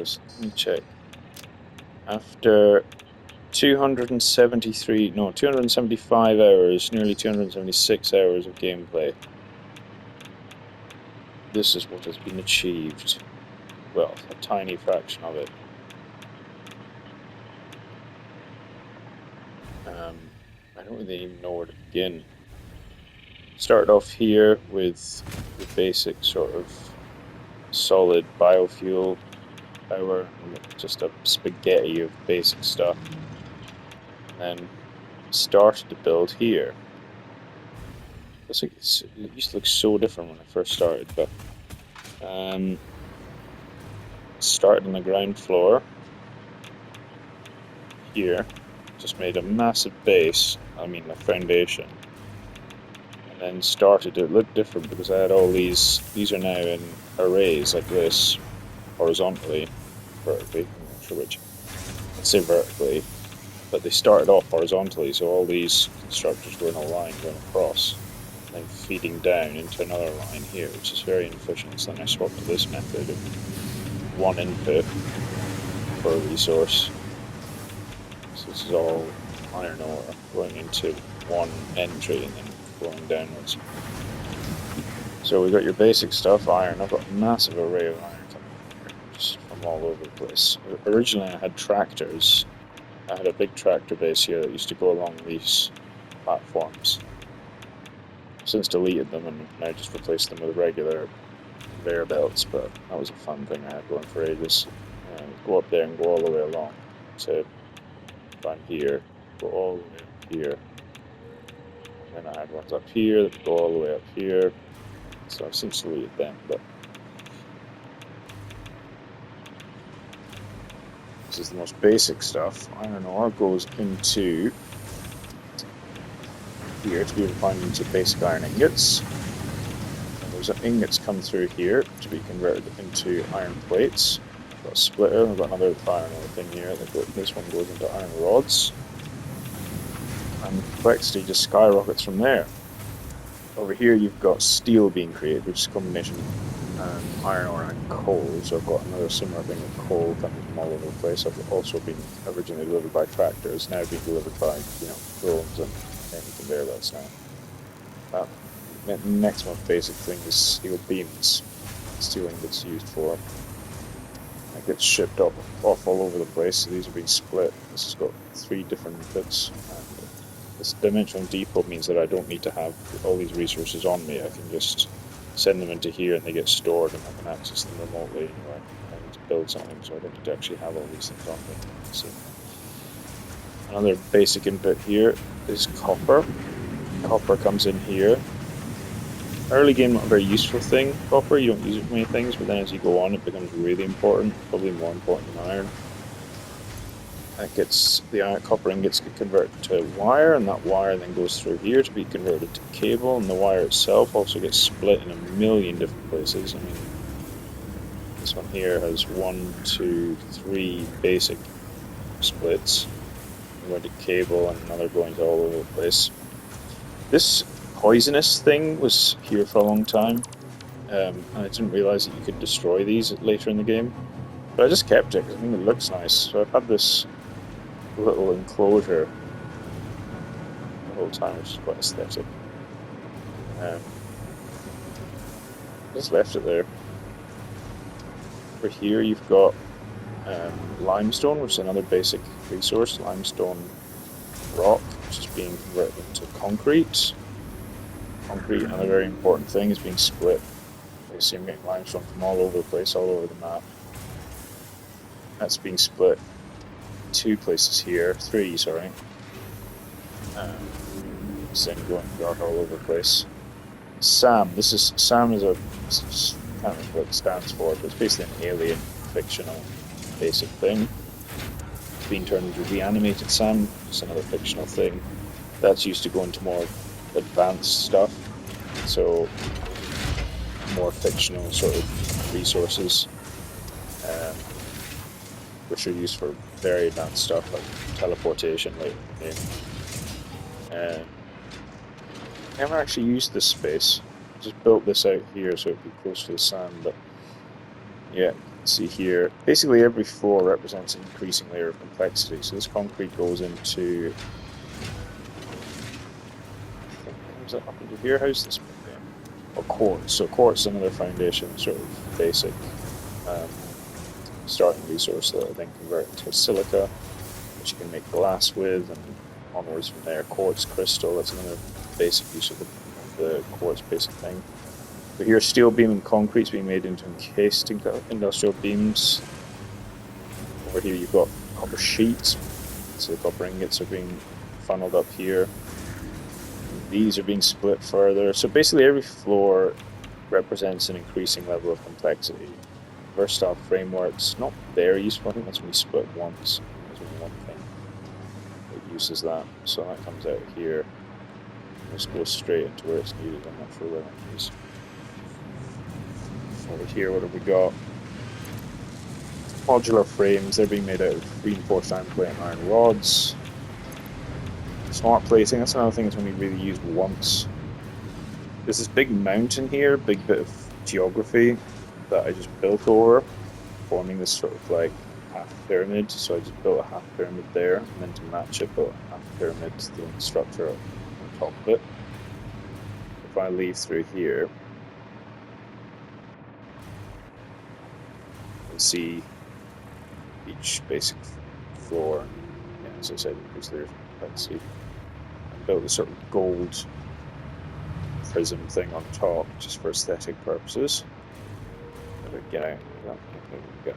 Just let me check. After 275 hours, nearly 276 hours of gameplay, this is what has been achieved. Well, a tiny fraction of it. I don't really even know where to begin. Started off here with the basic sort of solid biofuel power, just a spaghetti of basic stuff. And then started to build here. It used to look so different when I first started, but started on the ground floor here. Just made a massive base, a foundation, and then started to look different because I had all these are now in arrays like this, horizontally, vertically, I'm not sure which, let's say vertically, but they started off horizontally, so all these constructors were in a line going across, and then feeding down into another line here, which is very inefficient. So then I swapped to this method of one input for a resource. So this is all iron ore going into one entry and then going downwards. So we got your basic stuff, iron. I've got a massive array of iron coming here, just from all over the place. Originally I had tractors. I had a big tractor base here that used to go along these platforms. I've since deleted them and now just replaced them with regular conveyor belts, but that was a fun thing I had going for ages. Go up there and go all the way along to I'm here, go all the way up here, and then I had ones up here that go all the way up here, so I've since deleted them, but this is the most basic stuff. Iron ore goes into here to be refined into basic iron ingots, and those ingots come through here to be converted into iron plates. I've got a splitter, I've got another iron ore thing here, this one goes into iron rods, and the complexity just skyrockets from there. Over here you've got steel being created, which is a combination of iron ore and coal, so I've got another similar thing with coal coming from all over the place. I've also been originally delivered by tractors, now being delivered by drones and conveyor belts now. The next most basic thing is steel beams. Steel ingots used for. It gets shipped off all over the place, so these are being split. This has got 3 different inputs, and this dimensional depot means that I don't need to have all these resources on me. I can just send them into here and they get stored and I can access them remotely anyway. I need to build something, so I don't need to actually have all these things on me. So another basic input here is copper. Copper comes in here. Early game, not a very useful thing, copper. You don't use it for many things, but then as you go on, it becomes really important, probably more important than iron. The copper ingots get converted to wire, and that wire then goes through here to be converted to cable, and the wire itself also gets split in a million different places. This one here has 1, 2, 3 basic splits. Going to cable, and another going to all over the place. This poisonous thing was here for a long time, and I didn't realise that you could destroy these later in the game, but I just kept it because I think it looks nice. So I've had this little enclosure the whole time, which is quite aesthetic. Just left it there. Over here you've got limestone, which is another basic resource. Limestone rock, which is being converted into concrete. Concrete, another very important thing, is being split. You see I'm getting limestone from all over the place, all over the map. That's being split 2 places here, 3, sorry. Then going dark all over the place. SAM is I can't remember what it stands for, but it's basically an alien fictional basic thing. It's been turned into reanimated SAM, it's another fictional thing. That's used to go into more advanced stuff, so more fictional sort of resources, which are used for very advanced stuff like teleportation later in the game. I never actually used this space. I just built this out here so it'd be close to the sand, but yeah, See here, basically every floor represents an increasing layer of complexity. So this concrete goes into, I think, comes up into here. How's this been doing? Or quartz. So quartz is another foundation, sort of basic starting resource that I then convert into silica, which you can make glass with, and onwards from there. Quartz crystal, that's another basic use of the quartz basic thing. But here, steel beam and concrete is being made into encased industrial beams. Over here, you've got copper sheets, so the copper ingots are being funneled up here. These are being split further. So basically, every floor represents an increasing level of complexity. Versatile frameworks, not very useful. I think that's when you split once. There's only one thing that uses that. So that comes out here. Just goes straight into where it's needed. I'm not sure where that is. Over here, what have we got? Modular frames, they're being made out of reinforced iron plate and iron rods. Smart plating, that's another thing that's only really used once. There's this big mountain here, big bit of geography that I just built over, forming this sort of like half pyramid. So I just built a half pyramid there, and then to match it, built a half pyramid to the structure on top of it. If I leave through here, see each basic floor. Yeah, as I said, increase their complexity. And built a sort of gold prism thing on top, just for aesthetic purposes. Get out. There we go.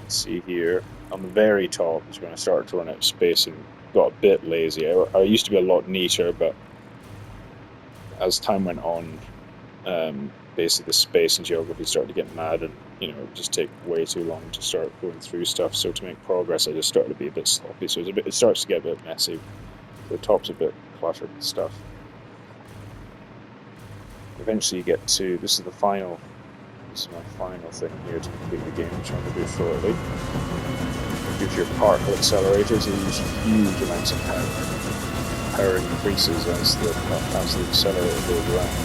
See here on the very top is when I started to run out of space and got a bit lazy. I used to be a lot neater, but as time went on, basically the space and geography started to get mad, and it would just take way too long to start going through stuff. So to make progress, I just started to be a bit sloppy. So it starts to get a bit messy. The top's a bit cluttered with stuff. Eventually, you get to this is my final thing here to complete the game, which I'm going to do shortly. It gives your particle accelerators. They use huge amounts of power. Power increases as the accelerator goes around.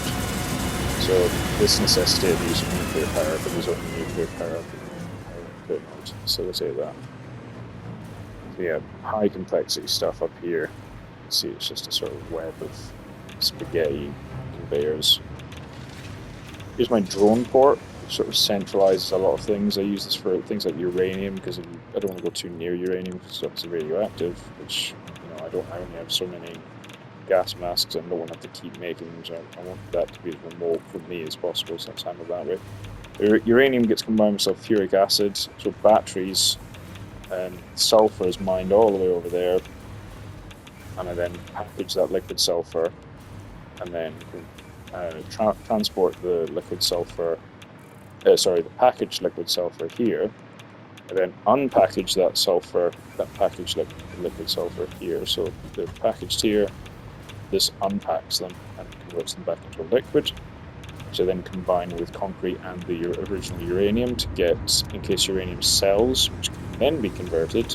So this necessitated the use of nuclear power, but there's only nuclear power equipment to facilitate that. So yeah, high complexity stuff up here. You can see it's just a sort of web of spaghetti conveyors. Here's my drone port, which sort of centralizes a lot of things. I use this for things like uranium, because I don't want to go too near uranium because it's obviously radioactive, which I only have so many gas masks and I don't want to have to keep making them, so I want that to be as remote from me as possible, so it's handled that way. Uranium gets combined with sulfuric acid, so batteries, sulfur is mined all the way over there, and I then package that liquid sulfur, and then transport the liquid sulfur, the packaged liquid sulfur here, and then unpackage that packaged liquid sulfur here. So they're packaged here, this unpacks them and converts them back into a liquid, which I then combine with concrete and the original uranium to get encased uranium cells, which can then be converted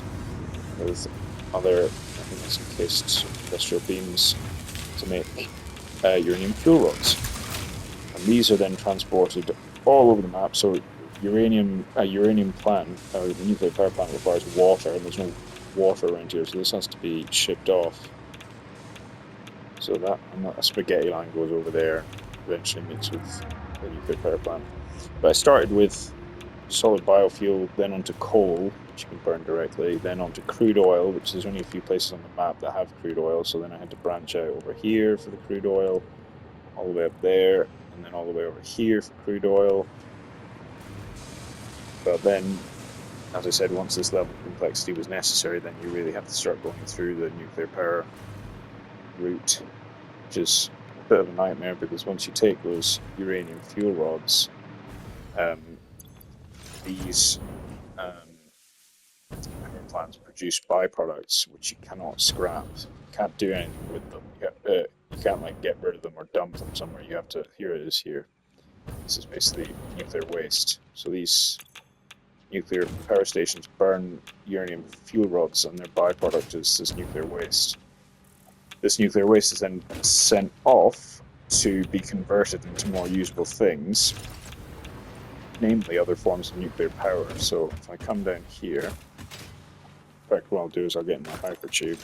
with other, I think it's encased industrial beams, to make uranium fuel rods. And these are then transported all over the map. So uranium plant, the nuclear power plant requires water, and there's no water around here, so this has to be shipped off. So that a spaghetti line goes over there, eventually meets with the nuclear power plant. But I started with solid biofuel, then onto coal, which you can burn directly, then onto crude oil, which there's only a few places on the map that have crude oil, so then I had to branch out over here for the crude oil, all the way up there, and then all the way over here for crude oil. But then, as I said, once this level of complexity was necessary, then you really have to start going through the nuclear power route, which is a bit of a nightmare, because once you take those uranium fuel rods, these power plants produce byproducts which you cannot scrap. You can't do anything with them. You can't like get rid of them or dump them somewhere. You have to. Here it is. Here. This is basically nuclear waste. So these nuclear power stations burn uranium fuel rods, and their byproduct is this nuclear waste. This nuclear waste is then sent off to be converted into more usable things, namely other forms of nuclear power. So if I come down here, in fact, what I'll do is I'll get in my hypertube.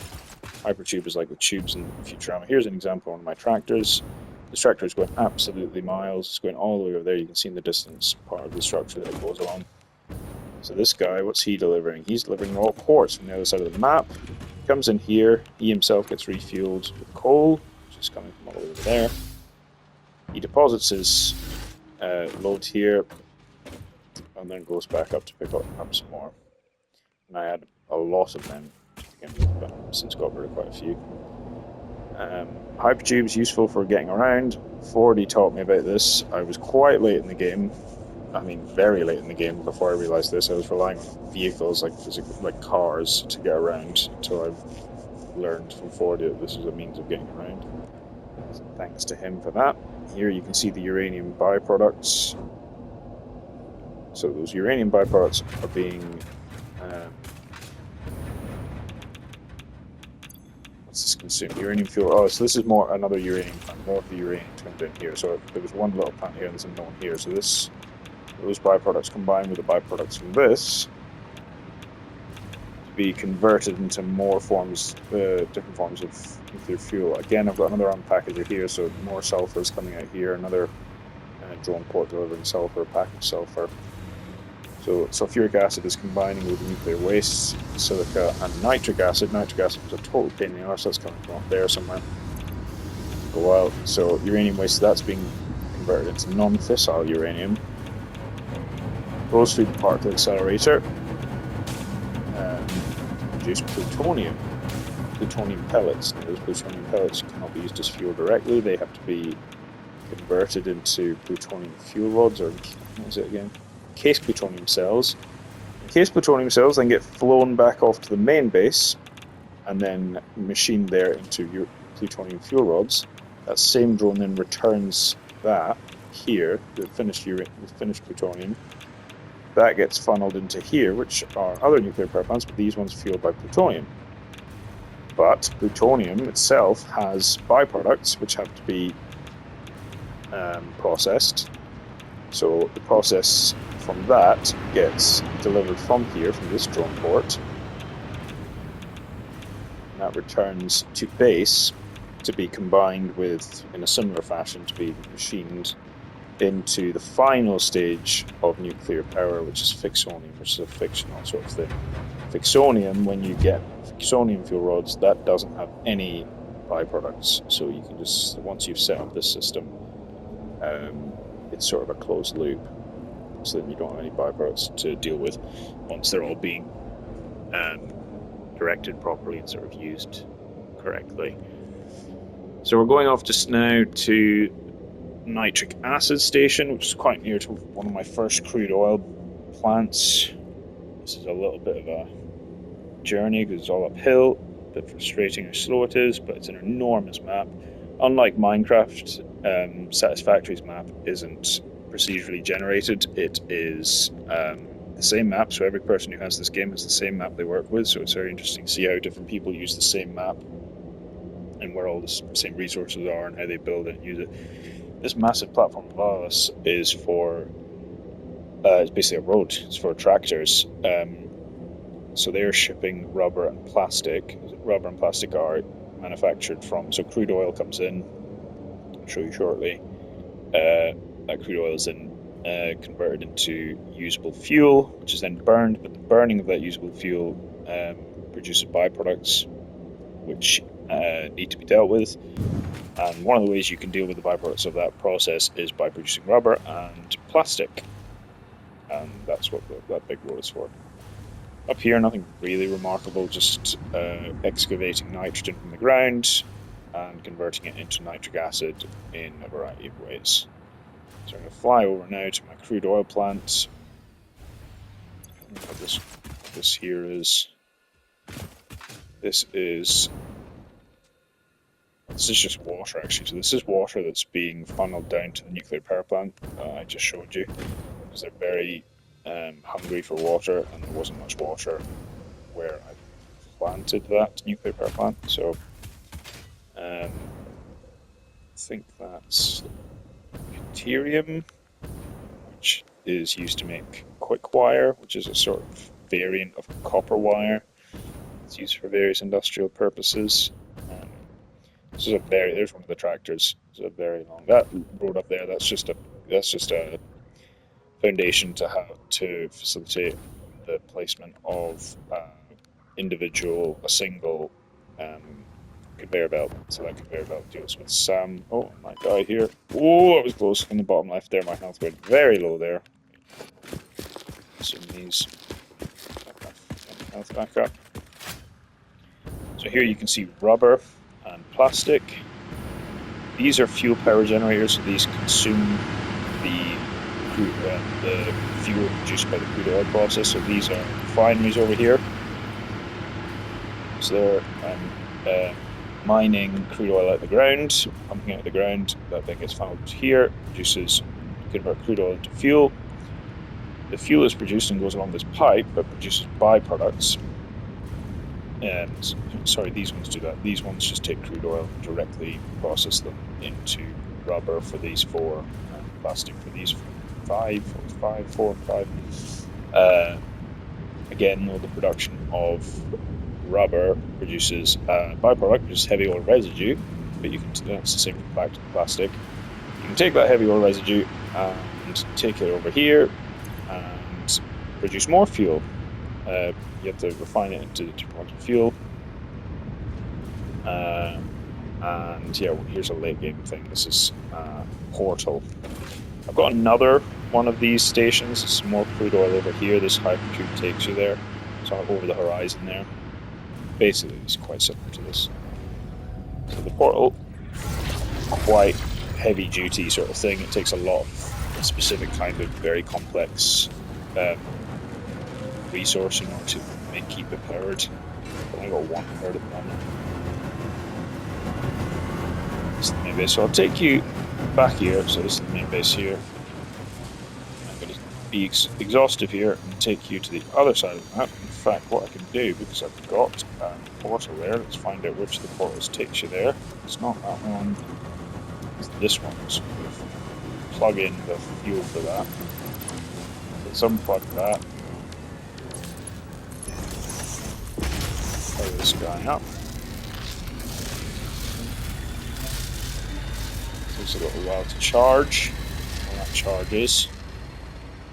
Hypertube is like the tubes in Futurama. Here's an example of one of my tractors. This tractor is going absolutely miles. It's going all the way over there. You can see in the distance part of the structure that it goes along. So this guy, what's he delivering? He's delivering raw quartz from the other side of the map. He comes in here. He himself gets refueled with coal, which is coming from all the way over there. He deposits his load here, and then goes back up to pick up some more. And I had a lot of them, but I've since got rid of quite a few. Hypertube is useful for getting around. Fordy taught me about this. I was quite late in the game. I mean, very late in the game before I realised this. I was relying on vehicles like cars to get around until I learned from Fordy that this is a means of getting around. So thanks to him for that. Here you can see the uranium byproducts. So those uranium byproducts are being what's this consumed? Uranium fuel. Oh, so this is more another uranium plant. More of the uranium comes down here. So there was one little plant here, and there's another one here. So those byproducts combined with the byproducts from this to be converted into more forms, different forms of nuclear fuel. Again, I've got another unpackager here, so more sulfur is coming out here. Another drone port delivering sulfur, packaged sulfur. So sulfuric acid is combining with nuclear waste, silica, and nitric acid. Nitric acid was a total pain in the arse. That's coming from up there somewhere. Go out. So uranium waste, that's being converted into non-fissile uranium. Goes through the particle accelerator. Produce plutonium. Plutonium pellets. Now, those plutonium pellets cannot be used as fuel directly. They have to be converted into plutonium fuel rods, or what is it again? Case plutonium cells. Case plutonium cells then get flown back off to the main base and then machined there into plutonium fuel rods. That same drone then returns that here, the finished plutonium. That gets funneled into here, which are other nuclear power plants, but these ones fueled by plutonium. But plutonium itself has byproducts which have to be processed. So the process from that gets delivered from here, from this drone port, and that returns to base to be combined with, in a similar fashion, to be machined into the final stage of nuclear power, which is fixonium, which is a fictional sort of thing. Fixonium, when you get fixonium fuel rods, that doesn't have any byproducts, so you can just, once you've set up this system, it's sort of a closed loop, so that you don't have any byproducts to deal with once they're all being directed properly and sort of used correctly. So we're going off just now to nitric acid station, which is quite near to one of my first crude oil plants. This is a little bit of a journey because it's all uphill, a bit frustrating how slow it is, but it's an enormous map. Unlike Minecraft, Satisfactory's map isn't procedurally generated. It is the same map, so every person who has this game has the same map they work with, so it's very interesting to see how different people use the same map and where all the same resources are and how they build it and use it. This massive platform above us is for it's basically a road. It's for tractors. So they're shipping rubber and plastic. Rubber and plastic are manufactured from, so crude oil comes in, I'll show you shortly. That crude oil is then converted into usable fuel, which is then burned, but the burning of that usable fuel produces byproducts which need to be dealt with, and one of the ways you can deal with the byproducts of that process is by producing rubber and plastic, and that's what that big road is for. Up here, nothing really remarkable, just excavating nitrogen from the ground and converting it into nitric acid in a variety of ways. So I'm going to fly over now to my crude oil plant. What this here is. This is just water, actually. So this is water that's being funneled down to the nuclear power plant I just showed you, because they're very hungry for water, and there wasn't much water where I planted that nuclear power plant. So think that's deuterium, which is used to make quick wire, which is a sort of variant of copper wire. It's used for various industrial purposes. Um, this is a very there's one of the tractors. It's a very long that road up there. That's just a foundation to have to facilitate the placement of a single um, conveyor belt. So that conveyor belt deals with some. Oh, my guy here. Oh, I was close in the bottom left there. My health went very low there. Assume these health back up. So here you can see rubber and plastic. These are fuel power generators, so these consume the fuel produced by the crude oil process. So these are refineries over here. So they're mining crude oil out of the ground, pumping out of the ground. That then gets funneled here, convert crude oil into fuel. The fuel is produced and goes along this pipe, but produces byproducts. And sorry, these ones do that. These ones just take crude oil and directly process them into rubber for these four, and plastic for these four and five. Again, though, the production of rubber produces a byproduct, which is heavy oil residue, but that's the same back to plastic. You can take that heavy oil residue and take it over here and produce more fuel. You have to refine it into different fuel. And yeah, well, here's a late game thing. This is Portal. I've got another one of these stations. It's more crude oil over here. This hypertube takes you there. It's over the horizon there. Basically, it's quite similar to this. So the Portal, quite heavy duty sort of thing. It takes a lot of specific kind of very complex resource in order to keep it powered. I've only got one powered at the moment. This is the main base. So I'll take you back here. So this is the main base here. I'm going to be exhaustive here and take you to the other side of the map. In fact, what I can do, because I've got a portal there, let's find out which of the portals takes you there. It's not that one. It's this one. So we'll plug in the fuel for that. Let's unplug that. Power this guy up. Takes a little while to charge. While that charges,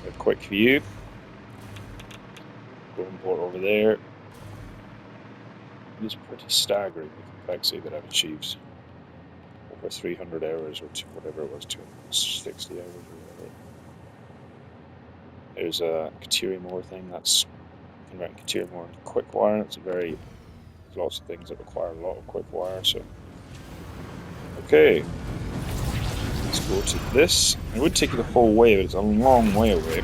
a quick view. Golden port over there. It is pretty staggering the complexity that I've achieved. Over 300 hours or whatever it was, 260 hours or whatever. There's a deuterium ore thing that's converting deuterium ore into quick wire. There's lots of things that require a lot of quick wire. So, okay, let's go to this. It would take you the whole way, but it's a long way away.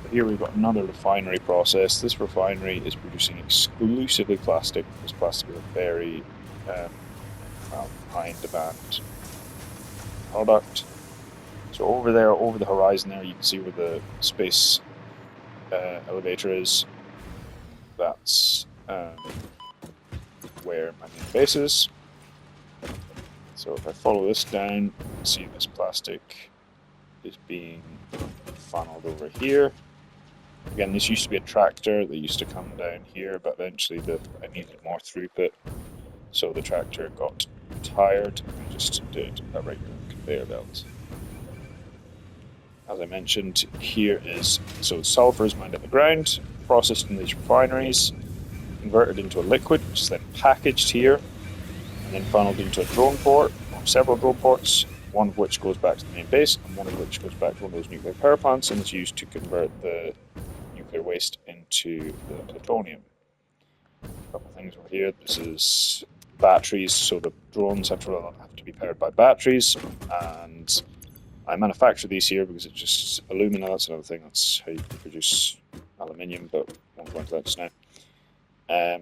But here we've got another refinery process. This refinery is producing exclusively plastic, because plastic is a very high in demand product. So over there, over the horizon there, you can see where the space elevator is. That's where my main base is. So if I follow this down, you can see this plastic is being funneled over here. Again, this used to be a tractor that used to come down here, but eventually I needed more throughput, so the tractor got tired and just did a regular conveyor belt. As I mentioned, so sulfur is mined at the ground, processed in these refineries, converted into a liquid, which is then packaged here, and then funneled into a drone port, or several drone ports, one of which goes back to the main base, and one of which goes back to one of those nuclear power plants, and is used to convert the nuclear waste into the plutonium. A couple of things over here. This is batteries, so the drones have to be powered by batteries, and I manufacture these here because it's just alumina. That's another thing. That's how you produce aluminium, but I won't go into that just now. The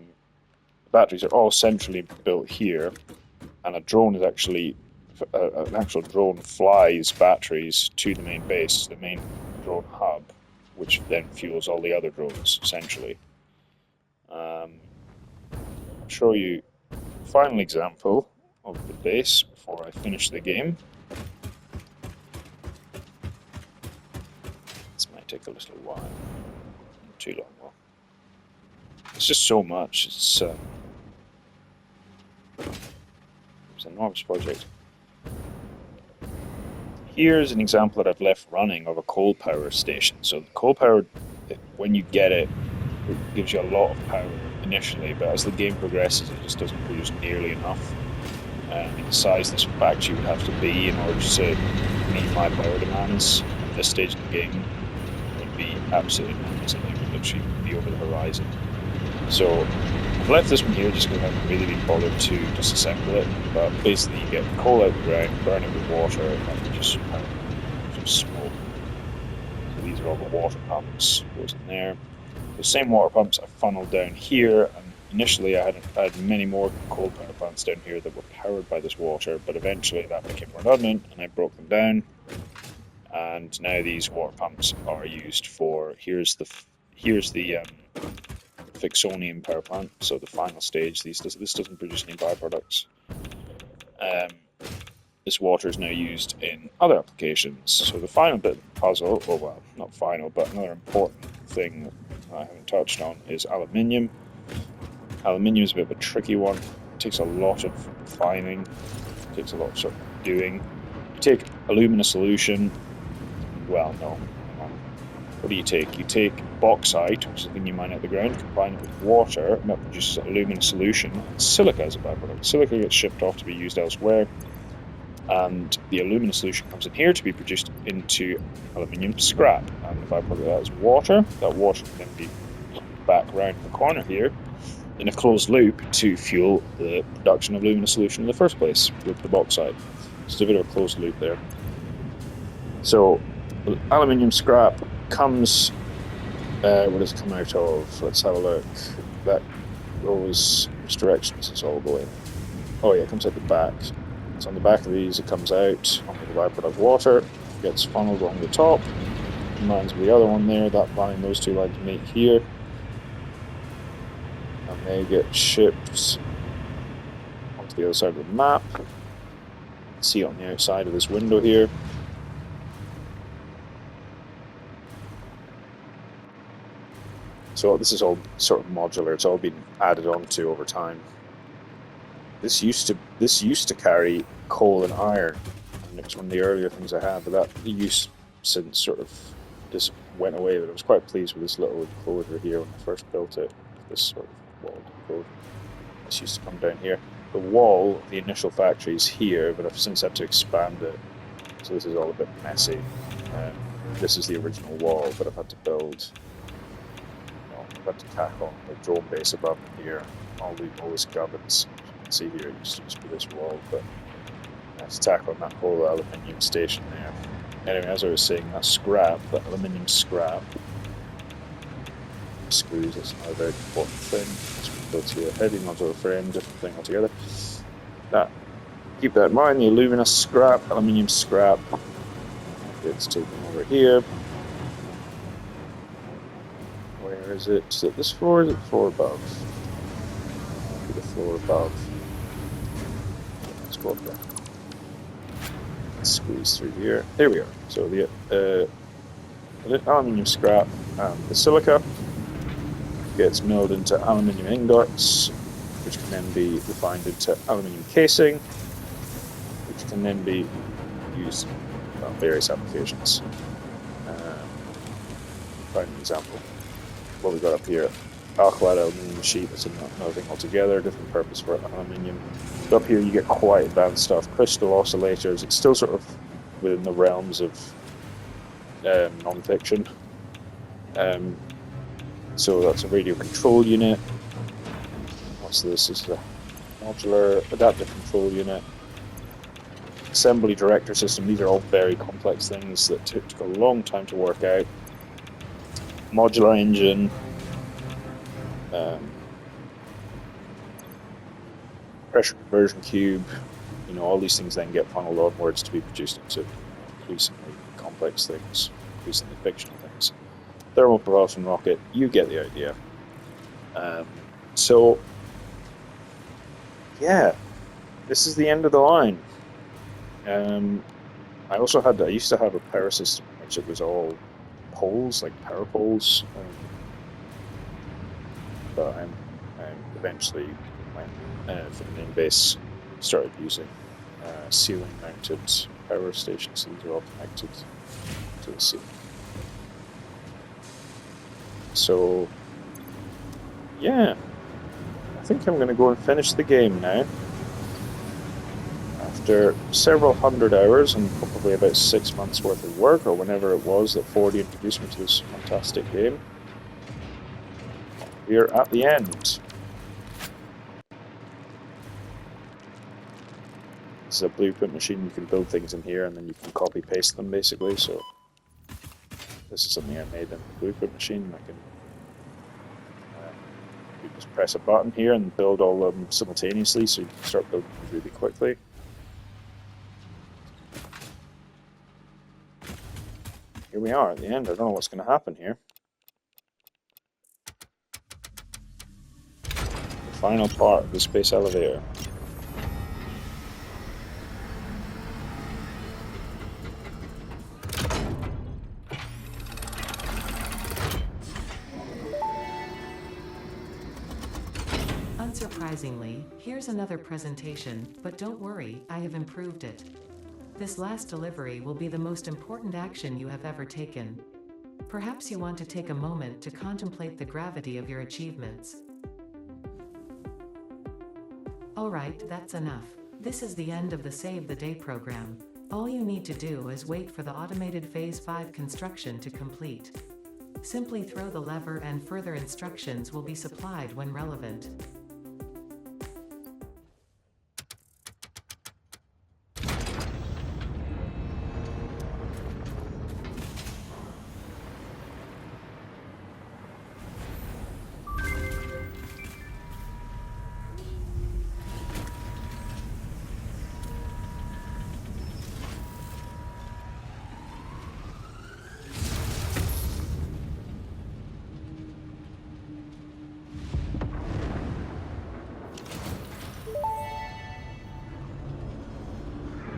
batteries are all centrally built here, and a drone is actually an actual drone flies batteries to the main base, the main drone hub, which then fuels all the other drones centrally. I'll show you a final example of the base before I finish the game. This might take a little while. Not too long, though. It's just so much. It's an enormous project. Here's an example that I've left running of a coal power station. So the coal power, when you get it, it gives you a lot of power initially, but as the game progresses, it just doesn't produce nearly enough. The size this factory would have to be in order to meet my power demands at this stage of the game would be absolutely enormous. I think it would literally be over the horizon. So I've left this one here just because I haven't really been bothered to disassemble it. But basically, you get coal out the ground, burn it with water, and produce power from smoke. So these are all the water pumps. Goes in there. The same water pumps I funneled down here, and initially I had many more coal power plants down here that were powered by this water, but eventually that became redundant and I broke them down. And now these water pumps are used for here's the Fixonium power plant, so the final stage. This doesn't produce any byproducts. This water is now used in other applications. So the final bit of the puzzle, oh well, not final, but another important thing that I haven't touched on is aluminium. Aluminium is a bit of a tricky one. It takes a lot of refining. It takes a lot of sort of doing. You take alumina solution. Well, no. What do you take? You take bauxite, which is the thing you mine out the ground, combine it with water, and that produces alumina solution, and silica as a byproduct. Silica gets shipped off to be used elsewhere, and the alumina solution comes in here to be produced into aluminium scrap. And the byproduct of that is water. That water can then be back around the corner here in a closed loop to fuel the production of alumina solution in the first place with the bauxite. So it's a bit of a closed loop there. So aluminium scrap comes, where does it come out of? Let's have a look. That goes, which directions it's all going? Oh yeah, it comes out the back. It's on the back of these, it comes out onto the byproduct water, gets funneled along the top, combines with the other one there, that line, those two lines meet here, and they get shipped onto the other side of the map. You can see it on the outside of this window here. So this is all sort of modular. It's all been added onto over time. This used to carry coal and iron, and it was one of the earlier things I had. But that use since sort of just went away. But I was quite pleased with this little enclosure here when I first built it. This sort of walled enclosure. This used to come down here. The wall of the initial factory is here, but I've since had to expand it. So this is all a bit messy. This is the original wall, but I've had to build. I've had to tack on the drone base above here. All this gubbins. See here, it used to just be this wall, but I have to tack on that whole aluminium station there. Anyway, as I was saying, that scrap, that aluminium scrap, screws, that's another very important thing. It's been built to a heavy modular frame, different thing altogether. Keep that in mind, the alumina scrap, aluminium scrap, it's taken over here. Where is it? Is it this floor or is it the floor above? The floor above. Let's go up there. Let's squeeze through here. There we are. So the aluminium scrap and the silica gets milled into aluminium ingots, which can then be refined into aluminium casing, which can then be used in various applications. Find an example. What we've got up here, alkali aluminium sheet, that's another thing altogether, different purpose for aluminium. But up here you get quite advanced stuff, crystal oscillators. It's still sort of within the realms of non-fiction. So that's a radio control unit. What's this? This is a modular adaptive control unit. Assembly director system. These are all very complex things that took a long time to work out. Modular engine, pressure conversion cube, all these things then get funneled onwards to be produced into increasingly complex things, increasingly fictional things. Thermal propulsion rocket, you get the idea. So, yeah, this is the end of the line. I used to have a power system which it was all poles, like power poles, but I eventually went from the main base, started using ceiling mounted power stations, so these are all connected to the ceiling. So yeah, I think I'm going to go and finish the game now. After several hundred hours and probably about 6 months worth of work, or whenever it was that 4D introduced me to this fantastic game, we are at the end. This is a blueprint machine. You can build things in here and then you can copy paste them basically. So this is something I made in the blueprint machine. I can you just press a button here and build all of them simultaneously, so you can start building really quickly. Here we are at the end. I don't know what's going to happen here. The final part of the space elevator. Unsurprisingly, here's another presentation, but don't worry, I have improved it. This last delivery will be the most important action you have ever taken. Perhaps you want to take a moment to contemplate the gravity of your achievements. Alright, that's enough. This is the end of the Save the Day program. All you need to do is wait for the automated Phase 5 construction to complete. Simply throw the lever and further instructions will be supplied when relevant.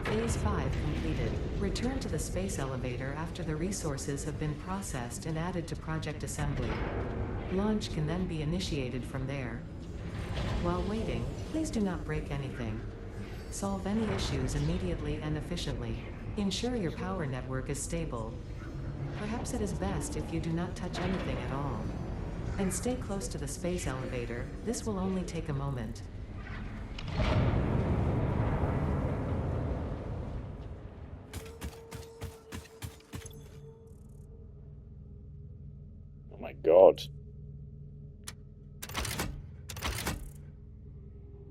Phase 5 completed. Return to the space elevator after the resources have been processed and added to project assembly. Launch can then be initiated from there. While waiting, please do not break anything. Solve any issues immediately and efficiently. Ensure your power network is stable. Perhaps it is best if you do not touch anything at all. And stay close to the space elevator. This will only take a moment. Oh my god.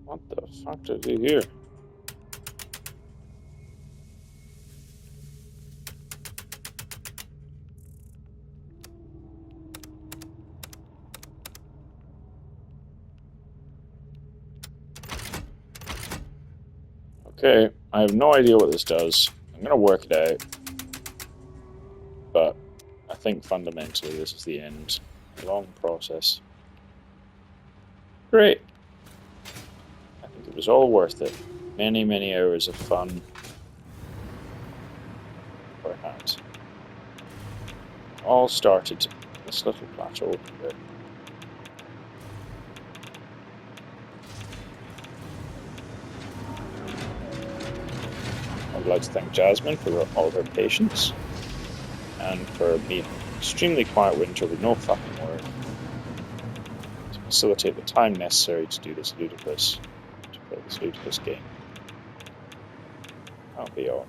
What the fuck did I do here? Okay, I have no idea what this does. I'm gonna work it out. But I think fundamentally this is the end. Long process. Great. I think it was all worth it. Many, many hours of fun. Perhaps. All started this little plateau here. I'd like to thank Jasmine for all her patience and for being an extremely quiet winter with no fucking word to facilitate the time necessary to play this ludicrous game. That'll be all.